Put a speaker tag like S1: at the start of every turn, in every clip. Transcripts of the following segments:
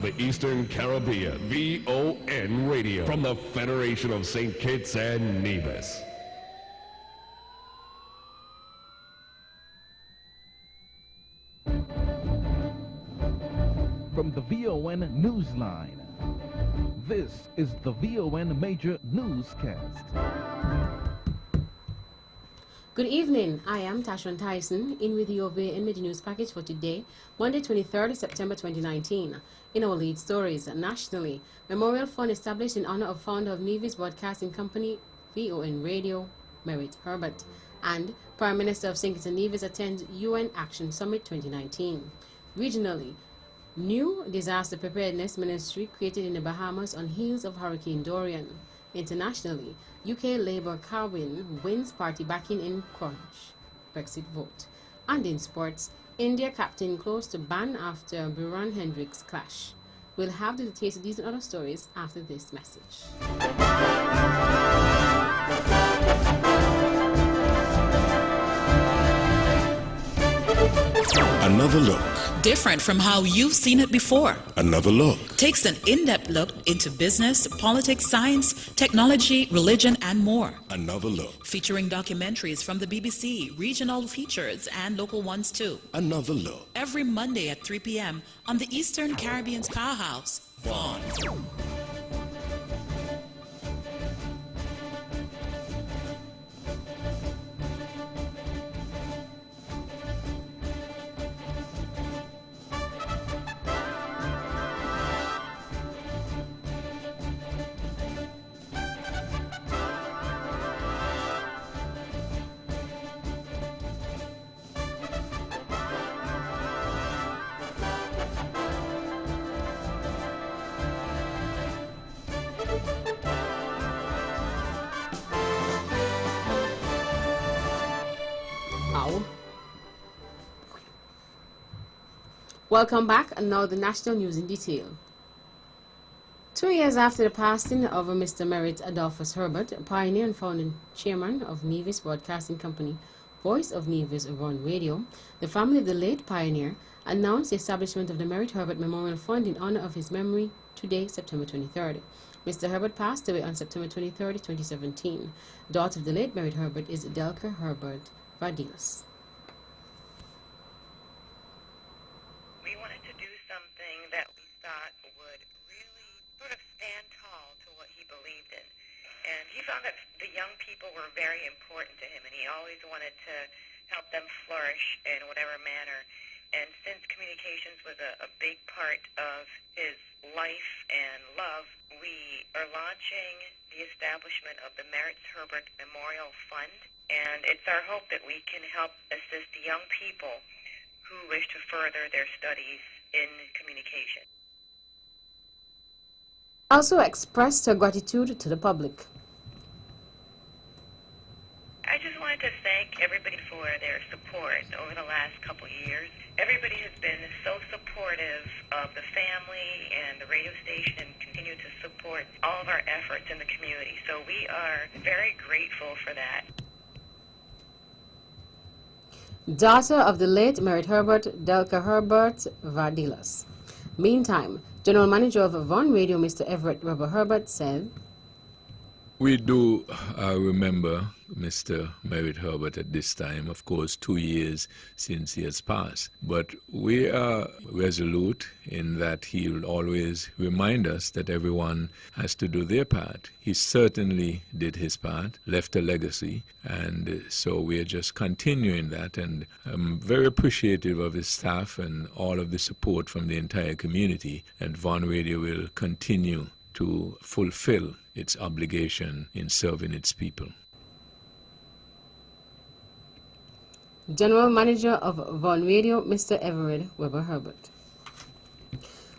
S1: The Eastern Caribbean, VON Radio, from the Federation of St. Kitts and Nevis.
S2: From the VON Newsline, this is the VON Major Newscast.
S3: Good evening, I am Tashwan Tyson, in with your VON Major News package for today, Monday 23rd September 2019. In our lead stories, nationally, Memorial Fund established in honor of founder of Nevis Broadcasting Company, VON Radio, Merritt Herbert, and Prime Minister of St. Kitts and Nevis attends UN Action Summit 2019. Regionally, new disaster preparedness ministry created in the Bahamas on heels of Hurricane Dorian. Internationally, UK Labour Carwin wins party backing in crunch Brexit vote. And in sports, India captain close to ban after Buran Hendricks clash. We'll have the details of these and other stories after this message.
S4: Another look.
S5: Different from how you've seen it before.
S4: Another look.
S5: Takes an in-depth look into business, politics, science, technology, religion, and more.
S4: Another look.
S5: Featuring documentaries from the BBC, regional features, and local ones too.
S4: Another look.
S5: Every Monday at 3 p.m. on the Eastern Caribbean's powerhouse, VON.
S3: Welcome back, and now the national news in detail. 2 years after the passing of Mr. Merritt Adolphus Herbert, pioneer and founding chairman of Nevis Broadcasting Company, Voice of Nevis VON Radio, the family of the late pioneer announced the establishment of the Merritt Herbert Memorial Fund in honor of his memory today, September 23rd. Mr. Herbert passed away on September 23rd, 2017. Daughter of the late Merritt Herbert is Delka Herbert Vadilas.
S6: He found that the young people were very important to him, and he always wanted to help them flourish in whatever manner. And since communications was a big part of his life and love, we are launching the establishment of the Merritt Herbert Memorial Fund, and it's our hope that we can help assist young people who wish to further their studies in communication.
S3: Also expressed her gratitude to the public.
S6: I just wanted to thank everybody for their support over the last couple of years. Everybody has been so supportive of the family and the radio station and continue to support all of our efforts in the community. So we are very grateful for that.
S3: Daughter of the late Merritt Herbert, Delka Herbert Vadilas. Meantime, General Manager of VON Radio, Mr. Everett Weber Herbert, said,
S7: "We do remember Mr. Merritt Herbert at this time, of course, 2 years since he has passed. But we are resolute in that he will always remind us that everyone has to do their part. He certainly did his part, left a legacy, and so we are just continuing that. And I'm very appreciative of his staff and all of the support from the entire community, and VON Radio will continue to fulfill its obligation in serving its people."
S3: General Manager of VON Radio, Mr. Everett Weber Herbert.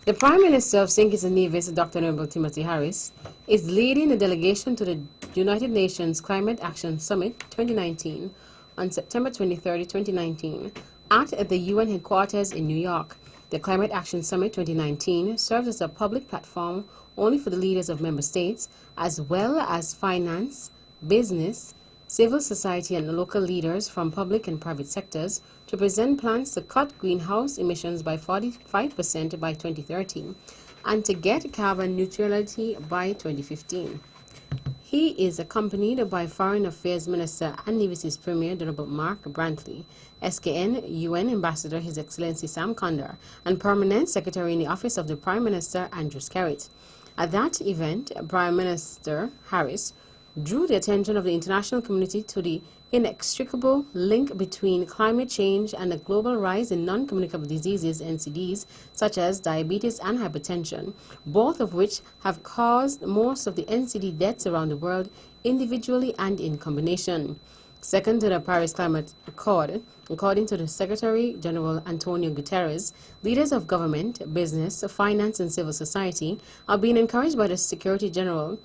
S3: The Prime Minister of St. Kitts and Nevis, Dr. Honorable Timothy Harris, is leading a delegation to the United Nations Climate Action Summit 2019 on September 23, 2019, at the UN headquarters in New York. The Climate Action Summit 2019 serves as a public platform only for the leaders of member states, as well as finance, business, civil society and local leaders from public and private sectors to present plans to cut greenhouse emissions by 45% by 2030 and to get carbon neutrality by 2015. He is accompanied by Foreign Affairs Minister and Nevis's Premier, Honorable Mark Brantley, SKN UN Ambassador His Excellency Sam Condor, and Permanent Secretary in the Office of the Prime Minister, Andrew Skerritt. At that event, Prime Minister Harris drew the attention of the international community to the inextricable link between climate change and the global rise in non-communicable diseases, NCDs, such as diabetes and hypertension, both of which have caused most of the NCD deaths around the world, individually and in combination. Second to the Paris Climate Accord, according to the Secretary General Antonio Guterres, leaders of government, business, finance, and civil society are being encouraged by the Secretary General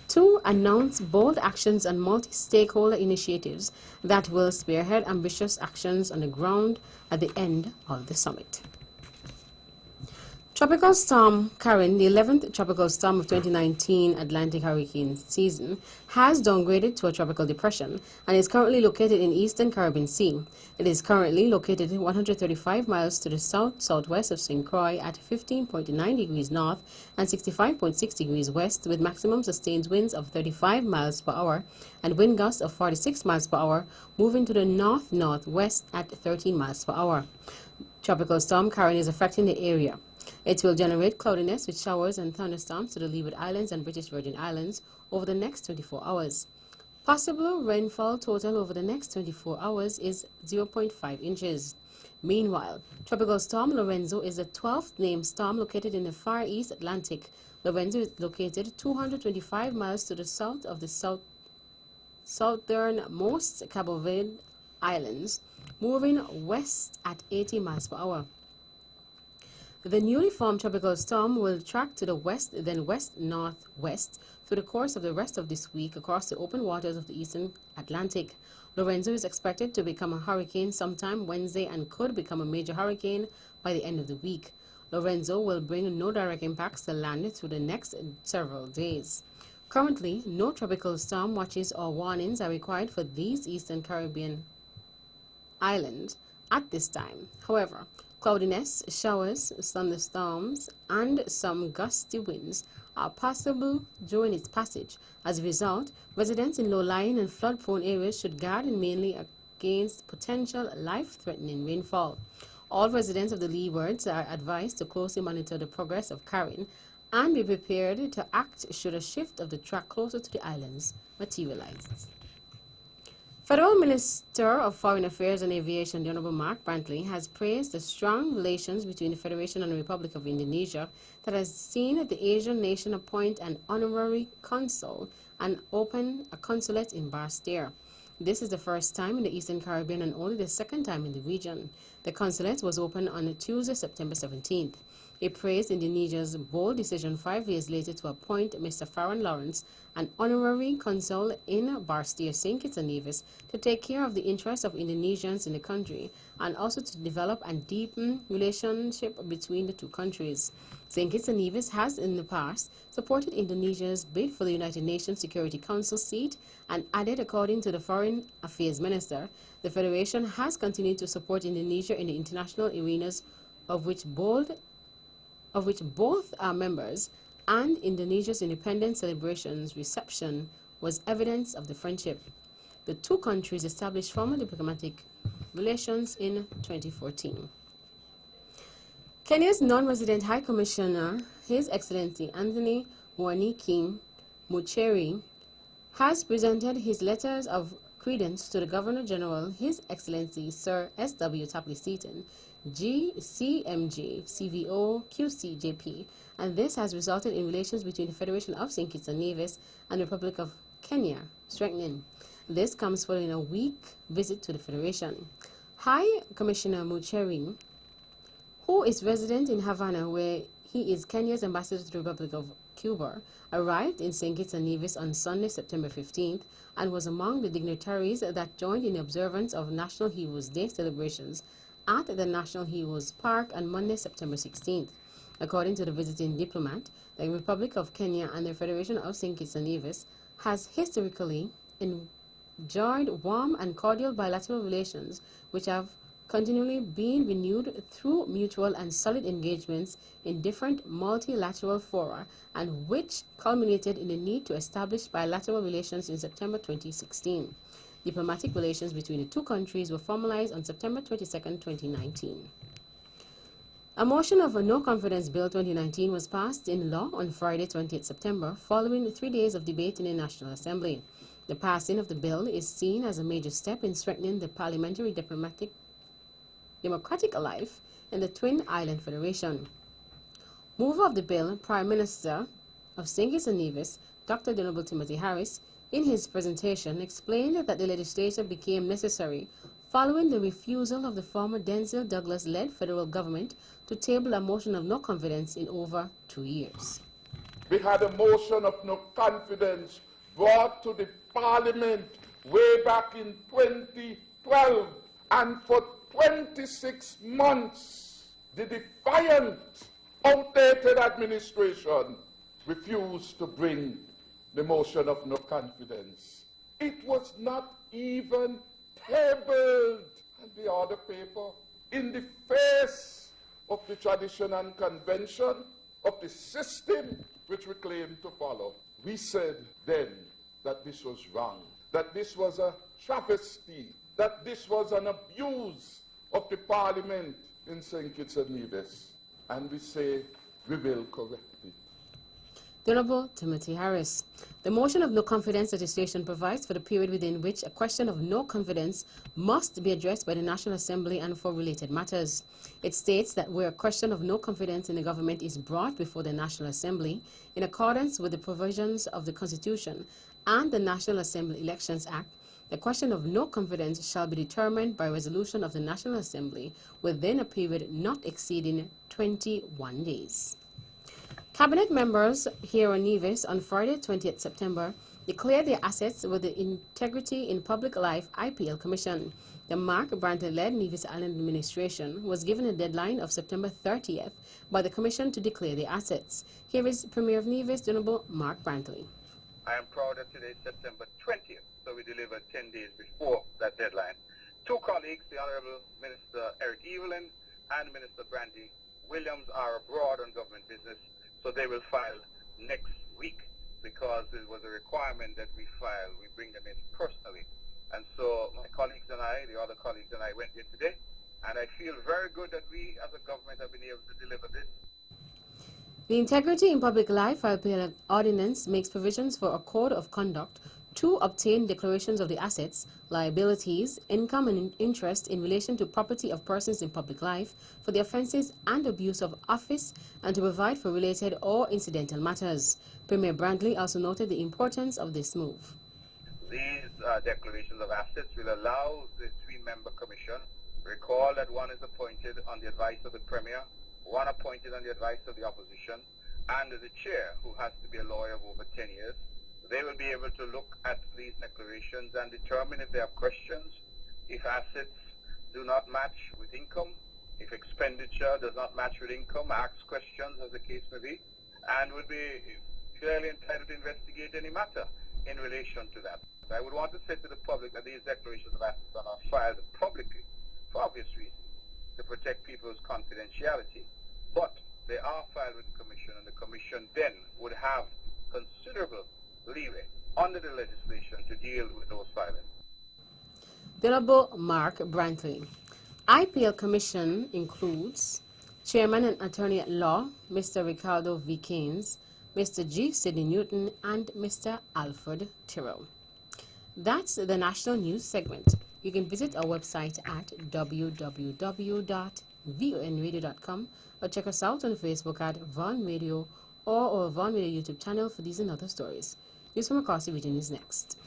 S3: to announce bold actions and multi-stakeholder initiatives that will spearhead ambitious actions on the ground at the end of the summit. Tropical Storm Karen, the 11th tropical storm of 2019 Atlantic hurricane season, has downgraded to a tropical depression and is currently located in eastern Caribbean Sea. It is currently located 135 miles to the south-southwest of St. Croix at 15.9 degrees north and 65.6 degrees west, with maximum sustained winds of 35 miles per hour and wind gusts of 46 miles per hour, moving to the north-northwest at 13 miles per hour. Tropical Storm Karen is affecting the area. It will generate cloudiness with showers and thunderstorms to the Leeward Islands and British Virgin Islands over the next 24 hours. Possible rainfall total over the next 24 hours is 0.5 inches. Meanwhile, Tropical Storm Lorenzo is the 12th named storm located in the far east Atlantic. Lorenzo is located 225 miles to the south of the southernmost Cabo Verde Islands, moving west at 80 miles per hour. The newly formed tropical storm will track to the west, then west-northwest through the course of the rest of this week across the open waters of the eastern Atlantic. Lorenzo is expected to become a hurricane sometime Wednesday and could become a major hurricane by the end of the week. Lorenzo will bring no direct impacts to land through the next several days. Currently, no tropical storm watches or warnings are required for these eastern Caribbean islands at this time. However, cloudiness, showers, thunderstorms, and some gusty winds are possible during its passage. As a result, residents in low-lying and flood-prone areas should guard mainly against potential life-threatening rainfall. All residents of the leewards are advised to closely monitor the progress of Karen and be prepared to act should a shift of the track closer to the islands materialize. Federal Minister of Foreign Affairs and Aviation, the Honorable Mark Brantley, has praised the strong relations between the Federation and the Republic of Indonesia that has seen the Asian nation appoint an honorary consul and open a consulate in Basseterre. This is the first time in the Eastern Caribbean and only the second time in the region. The consulate was opened on Tuesday, September 17th. It praised Indonesia's bold decision 5 years later to appoint Mr. Farhan Lawrence, an honorary consul in Basseterre, St. Kitts and Nevis, to take care of the interests of Indonesians in the country and also to develop and deepen relationship between the two countries. St. Kitts and Nevis has in the past supported Indonesia's bid for the United Nations Security Council seat and added, according to the Foreign Affairs Minister, the Federation has continued to support Indonesia in the international arenas of which both are members, and Indonesia's independence celebrations reception was evidence of the friendship. The two countries established formal diplomatic relations in 2014. Kenya's non-resident High Commissioner, His Excellency Anthony Mwaniki Mucheri, has presented his letters of credence to the Governor General, His Excellency Sir S.W. Tapley Seaton, GCMG, CVO, QCJP, and this has resulted in relations between the Federation of St. Kitts and Nevis and the Republic of Kenya strengthening. This comes following a week visit to the Federation. High Commissioner Mucheri, who is resident in Havana, where he is Kenya's ambassador to the Republic of Cuba, arrived in St. Kitts and Nevis on Sunday, September 15th, and was among the dignitaries that joined in the observance of National Heroes Day celebrations at the National Heroes Park on Monday, September 16th. According to the visiting diplomat, the Republic of Kenya and the Federation of St. Kitts and Nevis has historically enjoyed warm and cordial bilateral relations which have continually being renewed through mutual and solid engagements in different multilateral fora, and which culminated in the need to establish bilateral relations in September 2016. Diplomatic relations between the two countries were formalized on September 22, 2019. A motion of a no-confidence bill 2019 was passed in law on Friday, 20th September, following 3 days of debate in the National Assembly. The passing of the bill is seen as a major step in strengthening the parliamentary democratic life in the Twin Island Federation. Mover of the bill, Prime Minister of St. Kitts and Nevis, Dr. The Honorable Timothy Harris, in his presentation explained that the legislature became necessary following the refusal of the former Denzel Douglas-led federal government to table a motion of no confidence in over 2 years.
S8: We had a motion of no confidence brought to the Parliament way back in 2012, and for 26 months, the defiant, outdated administration refused to bring the motion of no confidence. It was not even tabled on the order paper in the face of the tradition and convention of the system which we claim to follow. We said then that this was wrong, that this was a travesty, that this was an abuse of the Parliament in St. Kitts and Nevis. And we say we will correct it.
S3: The Honorable Timothy Harris. The motion of no confidence legislation provides for the period within which a question of no confidence must be addressed by the National Assembly and for related matters. It states that where a question of no confidence in the government is brought before the National Assembly in accordance with the provisions of the Constitution and the National Assembly Elections Act, the question of no confidence shall be determined by resolution of the National Assembly within a period not exceeding 21 days. Cabinet members here on Nevis on Friday, 20th September, declared their assets with the Integrity in Public Life IPL Commission. The Mark Brantley-led Nevis Island administration was given a deadline of September 30th by the Commission to declare their assets. Here is Premier of Nevis, the Honorable Mark Brantley.
S9: I am proud that today is September 20th, so we delivered 10 days before that deadline. Two colleagues, the Honorable Minister Eric Evelyn and Minister Brandy Williams, are abroad on government business, so they will file next week because it was a requirement that we file. We bring them in personally. And so my colleagues and I, the other colleagues and I went here today, and I feel very good that we as a government have been able to deliver this.
S3: The Integrity in Public Life IPL Ordinance makes provisions for a code of conduct to obtain declarations of the assets, liabilities, income and interest in relation to property of persons in public life for the offences and abuse of office, and to provide for related or incidental matters. Premier Brantley also noted the importance of this move.
S9: These declarations of assets will allow the three-member commission. Recall that one is appointed on the advice of the Premier, one appointed on the advice of the opposition, and the chair, who has to be a lawyer of over 10 years. They will be able to look at these declarations and determine if they have questions, if assets do not match with income, if expenditure does not match with income, ask questions as the case may be, and will be clearly entitled to investigate any matter in relation to that. I would want to say to the public that these declarations of assets are not filed publicly for obvious reasons, to protect people's confidentiality, but they are filed with the Commission, and the Commission then would have considerable leeway under the legislation to deal with those filings.
S3: The Honorable Mark Brantley. IPL Commission includes Chairman and Attorney at Law, Mr. Ricardo V. Keynes, Mr. G. Sidney Newton, and Mr. Alfred Tyrrell. That's the national news segment. You can visit our website at www.vonradio.com or check us out on Facebook at Von Radio or our Von Radio YouTube channel for these and other stories. News from across the region is next.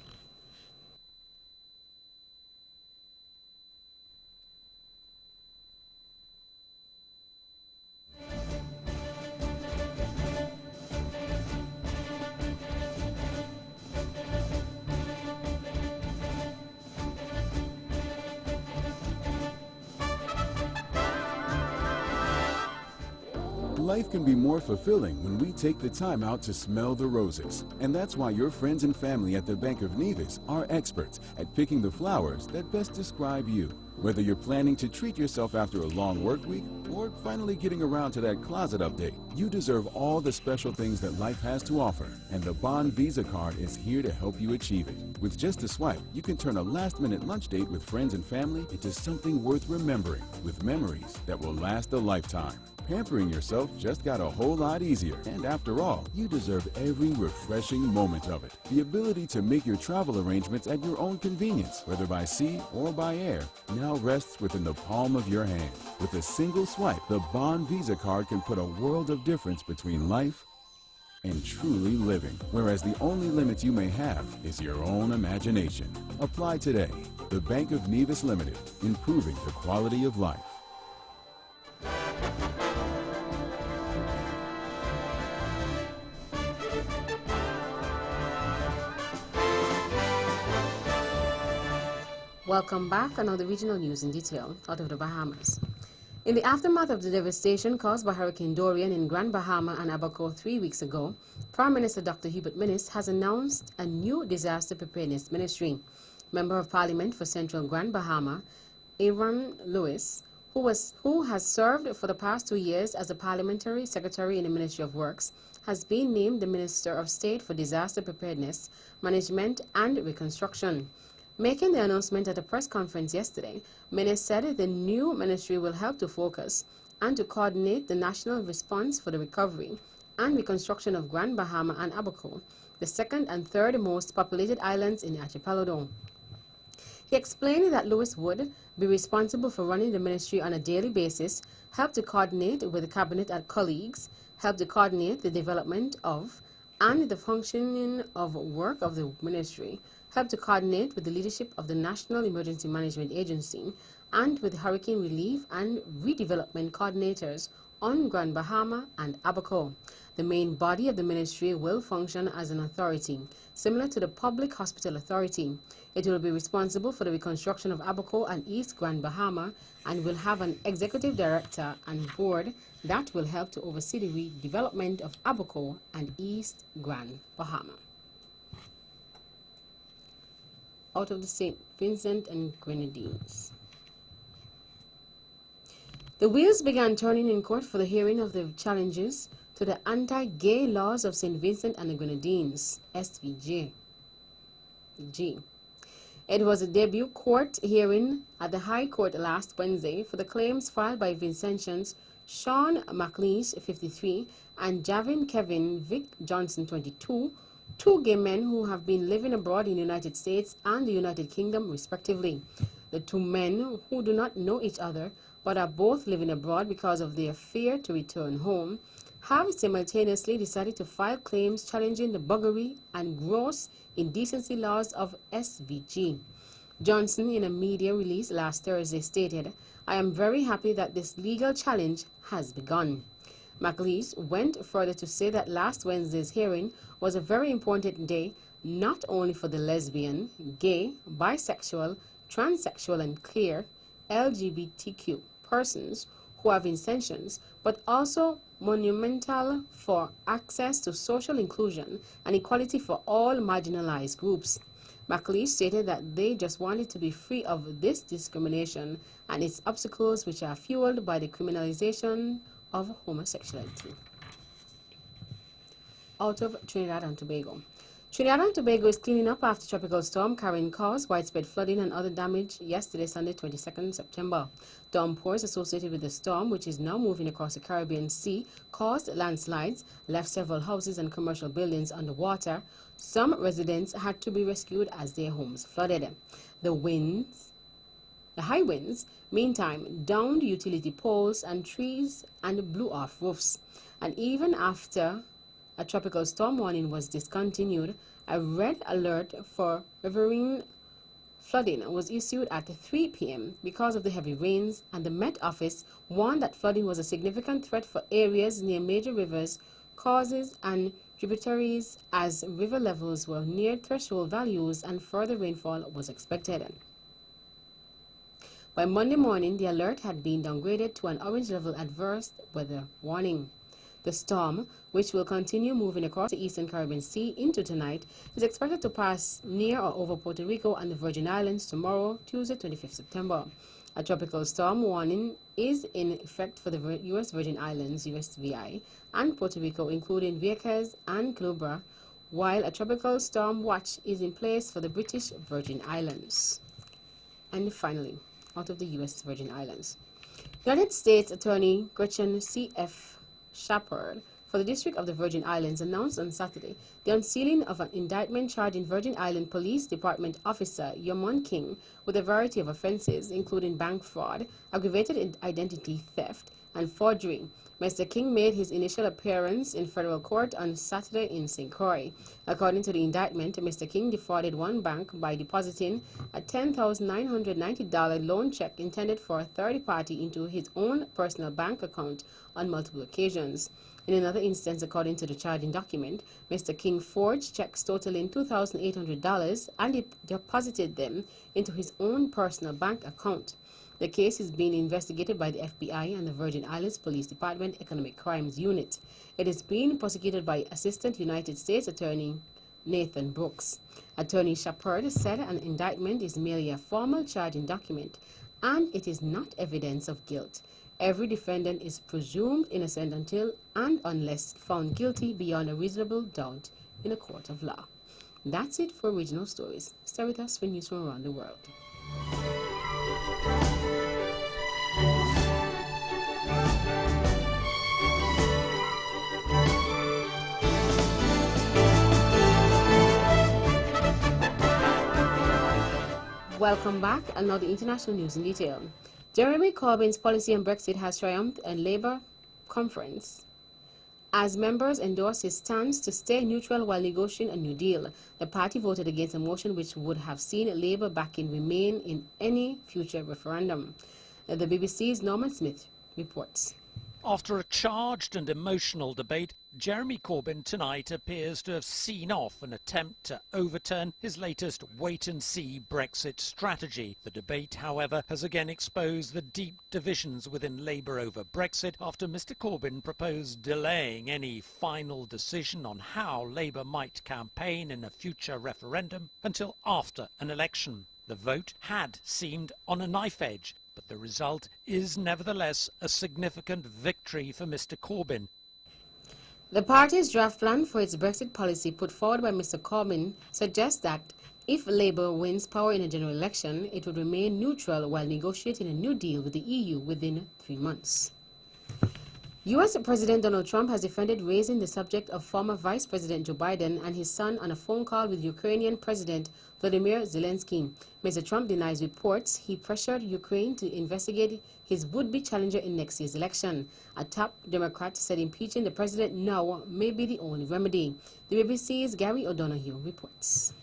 S10: Life can be more fulfilling when we take the time out to smell the roses. And that's why your friends and family at the Bank of Nevis are experts at picking the flowers that best describe you. Whether you're planning to treat yourself after a long work week or finally getting around to that closet update, you deserve all the special things that life has to offer, and the Bond Visa card is here to help you achieve it. With just a swipe, you can turn a last-minute lunch date with friends and family into something worth remembering, with memories that will last a lifetime. Pampering yourself just got a whole lot easier, and after all, you deserve every refreshing moment of it. The ability to make your travel arrangements at your own convenience, whether by sea or by air, now rests within the palm of your hand. With a single swipe, the Bond Visa card can put a world of difference between life and truly living, whereas the only limit you may have is your own imagination. Apply today. The Bank of Nevis Limited, improving the quality of life.
S3: Welcome back. Another regional news in detail out of the Bahamas. In the aftermath of the devastation caused by Hurricane Dorian in Grand Bahama and Abaco 3 weeks ago, Prime Minister Dr. Hubert Minnis has announced a new disaster preparedness ministry. Member of Parliament for Central Grand Bahama, Aaron Lewis, who has served for the past 2 years as a parliamentary secretary in the Ministry of Works, has been named the Minister of State for Disaster Preparedness, Management and Reconstruction. Making the announcement at a press conference yesterday, Minnis said the new ministry will help to focus and to coordinate the national response for the recovery and reconstruction of Grand Bahama and Abaco, the second and third most populated islands in the archipelago. He explained that Lewis would be responsible for running the ministry on a daily basis, help to coordinate with the cabinet and colleagues, help to coordinate the development of and the functioning of work of the ministry, help to coordinate with the leadership of the National Emergency Management Agency and with hurricane relief and redevelopment coordinators on Grand Bahama and Abaco. The main body of the ministry will function as an authority, similar to the Public Hospital Authority. It will be responsible for the reconstruction of Abaco and East Grand Bahama and will have an executive director and board that will help to oversee the redevelopment of Abaco and East Grand Bahama. Out of the St. Vincent and Grenadines. The wheels began turning in court for the hearing of the challenges to the anti-gay laws of St. Vincent and the Grenadines, SVG. It was a debut court hearing at the High Court last Wednesday for the claims filed by Vincentians Sean McLeish, 53, and Javin Kevin Vic Johnson, 22, two gay men who have been living abroad in the United States and the United Kingdom, respectively. The two men, who do not know each other but are both living abroad because of their fear to return home, have simultaneously decided to file claims challenging the buggery and gross indecency laws of SVG. Johnson, in a media release last Thursday, stated, "I am very happy that this legal challenge has begun." McLeish went further to say that last Wednesday's hearing was a very important day, not only for the lesbian, gay, bisexual, transsexual, and queer LGBTQ persons who have intentions, but also monumental for access to social inclusion and equality for all marginalized groups. McLeish stated that they just wanted to be free of this discrimination and its obstacles, which are fueled by the criminalization of homosexuality. Out of Trinidad and Tobago. Trinidad and Tobago is cleaning up after Tropical Storm Karen caused widespread flooding and other damage yesterday, Sunday, 22nd September. Downpours associated with the storm, which is now moving across the Caribbean Sea, caused landslides, left several houses and commercial buildings underwater. Some residents had to be rescued as their homes flooded. The high winds, meantime, downed utility poles and trees and blew off roofs. And even after a tropical storm warning was discontinued, a red alert for riverine flooding was issued at 3 p.m. because of the heavy rains, and the Met Office warned that flooding was a significant threat for areas near major rivers, causes, and tributaries as river levels were near threshold values and further rainfall was expected. By Monday morning, the alert had been downgraded to an orange level adverse weather warning. The storm, which will continue moving across the eastern Caribbean Sea into tonight, is expected to pass near or over Puerto Rico and the Virgin Islands tomorrow, Tuesday, 25th September. A tropical storm warning is in effect for the U.S. Virgin Islands, USVI, and Puerto Rico, including Vieques and Culebra, while a tropical storm watch is in place for the British Virgin Islands. And finally, out of the U.S. Virgin Islands, United States Attorney Gretchen C.F. Shepard for the District of the Virgin Islands announced on Saturday the unsealing of an indictment charging Virgin Island Police Department officer Yamon King with a variety of offenses, including bank fraud, aggravated identity theft, and forgery. Mr. King made his initial appearance in federal court on Saturday in St. Croix. According to the indictment, Mr. King defrauded one bank by depositing a $10,990 loan check intended for a third party into his own personal bank account on multiple occasions. In another instance, according to the charging document, Mr. King forged checks totaling $2,800 and deposited them into his own personal bank account. The case is being investigated by the FBI and the Virgin Islands Police Department Economic Crimes Unit. It is being prosecuted by Assistant United States Attorney Nathan Brooks. Attorney Shepard said an indictment is merely a formal charging document and it is not evidence of guilt. Every defendant is presumed innocent until and unless found guilty beyond a reasonable doubt in a court of law. That's it for Regional Stories. Stay with us for news from around the world. Welcome back, and now the international news in detail. Jeremy Corbyn's policy on Brexit has triumphed at Labour conference as members endorsed his stance to stay neutral while negotiating a new deal. The party voted against a motion which would have seen Labour backing Remain in any future referendum. The BBC's Norman Smith reports.
S11: After a charged and emotional debate, Jeremy Corbyn tonight appears to have seen off an attempt to overturn his latest wait-and-see Brexit strategy. The debate, however, has again exposed the deep divisions within Labour over Brexit after Mr Corbyn proposed delaying any final decision on how Labour might campaign in a future referendum until after an election. The vote had seemed on a knife edge, but the result is nevertheless a significant victory for Mr Corbyn.
S3: The party's draft plan for its Brexit policy put forward by Mr Corbyn suggests that if Labour wins power in a general election, it would remain neutral while negotiating a new deal with the EU within 3 months. U.S. President Donald Trump has defended raising the subject of former Vice President Joe Biden and his son on a phone call with Ukrainian President Volodymyr Zelensky. Mr. Trump denies reports he pressured Ukraine to investigate his would-be challenger in next year's election. A top Democrat said impeaching the president now may be the only remedy. The BBC's Gary O'Donoghue reports.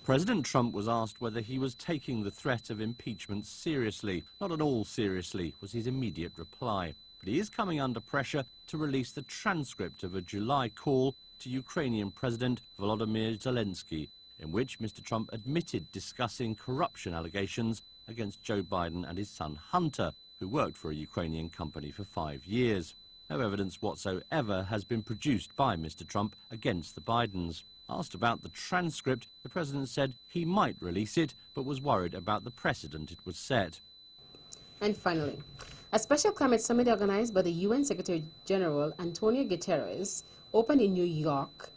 S12: President Trump was asked whether he was taking the threat of impeachment seriously. Not at all seriously, was his immediate reply. But he is coming under pressure to release the transcript of a July call to Ukrainian President Volodymyr Zelensky, in which Mr. Trump admitted discussing corruption allegations against Joe Biden and his son Hunter, who worked for a Ukrainian company for 5 years. No evidence whatsoever has been produced by Mr. Trump against the Bidens. Asked about the transcript, the president said he might release it, but was worried about the precedent it would set.
S3: And finally, a special climate summit organized by the UN Secretary General Antonio Guterres opened in New York,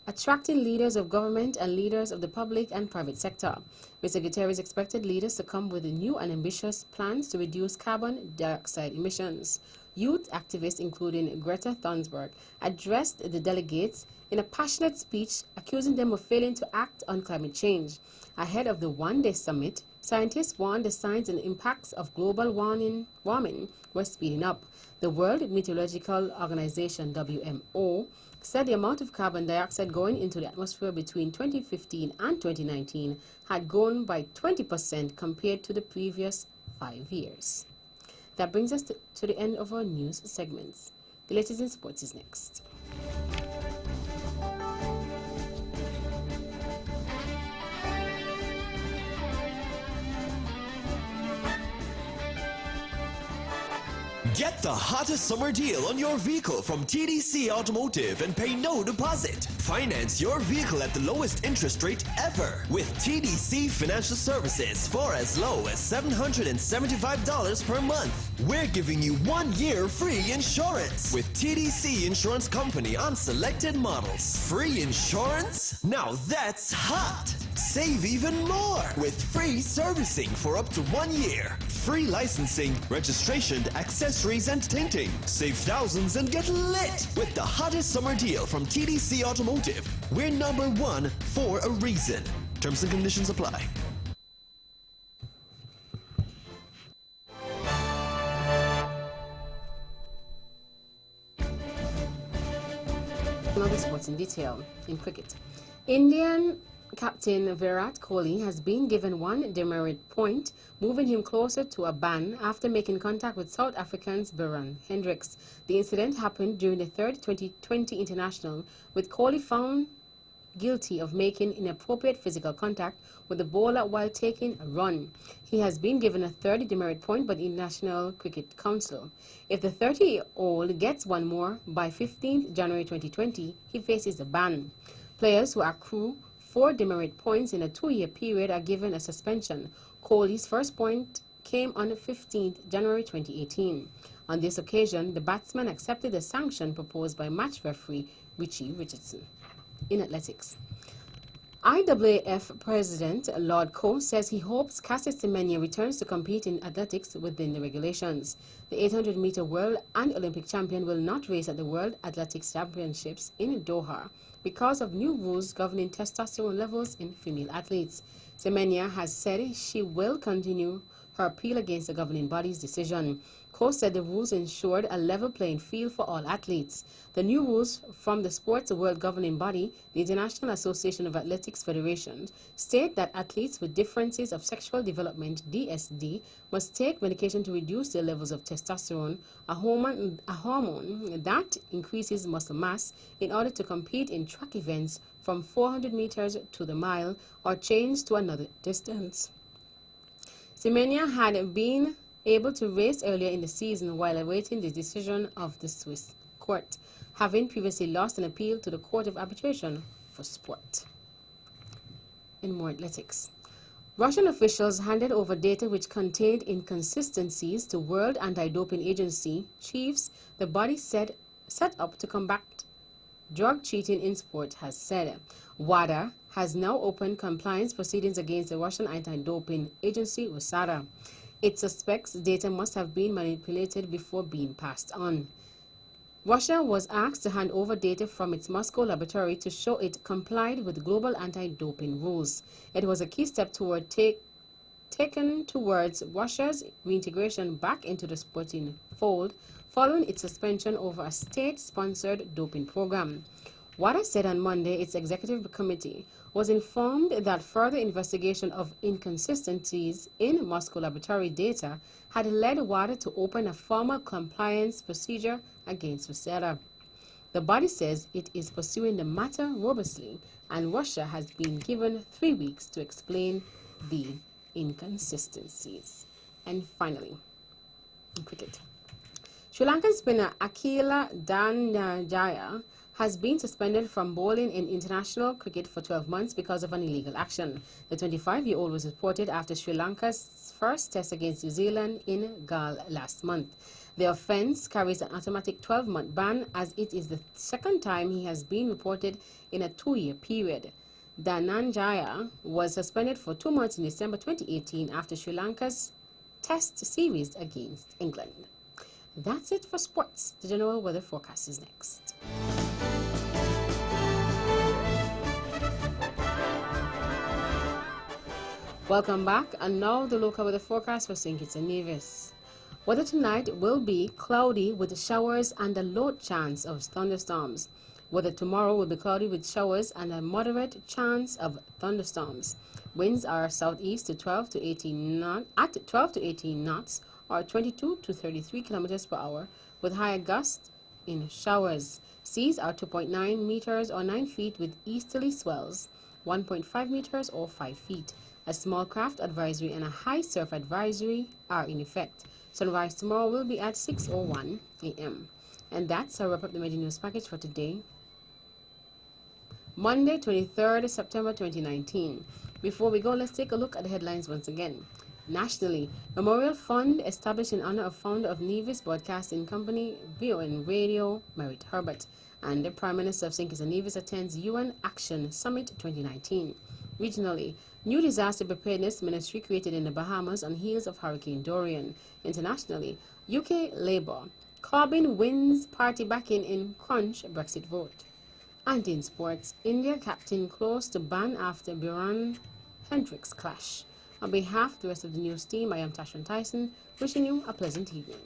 S3: attracting leaders of government and leaders of the public and private sector. Mr. Guterres expected leaders to come with new and ambitious plans to reduce carbon dioxide emissions. Youth activists, including Greta Thunberg, addressed the delegates in a passionate speech accusing them of failing to act on climate change. Ahead of the one-day summit, scientists warned the signs and impacts of global warming were speeding up. The World Meteorological Organization, WMO, said the amount of carbon dioxide going into the atmosphere between 2015 and 2019 had grown by 20% compared to the previous 5 years. That brings us to the end of our news segments. The latest in sports is next.
S13: Get the hottest summer deal on your vehicle from TDC Automotive and pay no deposit. Finance your vehicle at the lowest interest rate ever with TDC Financial Services for as low as $775 per month. We're giving you 1 year free insurance with TDC Insurance Company on selected models. Free insurance? Now that's hot! Save even more with free servicing for up to 1 year. Free licensing, registration, accessories, and tinting. Save thousands and get lit with the hottest summer deal from TDC Automotive. We're #1 for a reason. Terms and conditions apply.
S3: Another sports in detail in cricket. Indian captain Virat Kohli has been given 1 demerit point, moving him closer to a ban after making contact with South African's Behrad Hendricks. The incident happened during the third 2020 international, with Kohli found guilty of making inappropriate physical contact with the bowler while taking a run. He has been given a 30 demerit point by the International Cricket Council. If the 30-year-old gets one more by 15th January 2020, he faces a ban. Players who accrue 4 demerit points in a 2-year period are given a suspension. Kohli's first point came on 15th January 2018. On this occasion, the batsman accepted the sanction proposed by match referee Richie Richardson. In athletics, IAAF President Lord Coe says he hopes Cassius Semenya returns to compete in athletics within the regulations. The 800-meter world and Olympic champion will not race at the World Athletics Championships in Doha because of new rules governing testosterone levels in female athletes. Semenya has said she will continue her appeal against the governing body's decision. Coe said the rules ensured a level playing field for all athletes. The new rules from the sports world governing body, the International Association of Athletics Federations, state that athletes with differences of sexual development, DSD, must take medication to reduce their levels of testosterone, a hormone that increases muscle mass, in order to compete in track events from 400 meters to the mile or change to another distance. Semenya had been able to race earlier in the season while awaiting the decision of the Swiss court, having previously lost an appeal to the Court of Arbitration for Sport. In more athletics, Russian officials handed over data which contained inconsistencies to World Anti-Doping Agency chiefs the body set up to combat drug cheating in sport has said. WADA has now opened compliance proceedings against the Russian Anti-Doping Agency, USADA. It suspects data must have been manipulated before being passed on. Russia was asked to hand over data from its Moscow laboratory to show it complied with global anti-doping rules. It was a key step toward taken towards Russia's reintegration back into the sporting fold following its suspension over a state-sponsored doping program. WADA said on Monday its executive committee was informed that further investigation of inconsistencies in Moscow laboratory data had led WADA to open a formal compliance procedure against USADA. The body says it is pursuing the matter robustly, and Russia has been given 3 weeks to explain the inconsistencies. And finally, in cricket, Sri Lankan spinner Akila Dhananjaya has been suspended from bowling in international cricket for 12 months because of an illegal action. The 25-year-old was reported after Sri Lanka's first test against New Zealand in Galle last month. The offence carries an automatic 12-month ban, as it is the second time he has been reported in a 2-year period. Dhananjaya was suspended for 2 months in December 2018 after Sri Lanka's test series against England. That's it for sports. The general weather forecast is next. Welcome back, and now the local weather forecast for St. Kitts and Nevis. Weather tonight will be cloudy with showers and a low chance of thunderstorms. Weather tomorrow will be cloudy with showers and a moderate chance of thunderstorms. Winds are southeast to 12 to 18 knots or 22 to 33 kilometers per hour with higher gusts in showers. Seas are 2.9 meters or 9 feet with easterly swells 1.5 meters or 5 feet. A small craft advisory and a high surf advisory are in effect. Sunrise tomorrow will be at 6:01 a.m. And that's our wrap up the Media News package for today, Monday, 23rd September 2019. Before we go, let's take a look at the headlines once again. Nationally, Memorial Fund established in honor of founder of Nevis Broadcasting Company, VON Radio, Merritt Herbert, and the Prime Minister of St. Kitts and Nevis attends UN Action Summit 2019. Regionally, new disaster preparedness ministry created in the Bahamas on heels of Hurricane Dorian. Internationally, UK Labour, Corbyn wins party backing in crunch Brexit vote. And in sports, India captain close to ban after Buran-Hendricks clash. On behalf of the rest of the news team, I am Tashwan Tyson, wishing you a pleasant evening.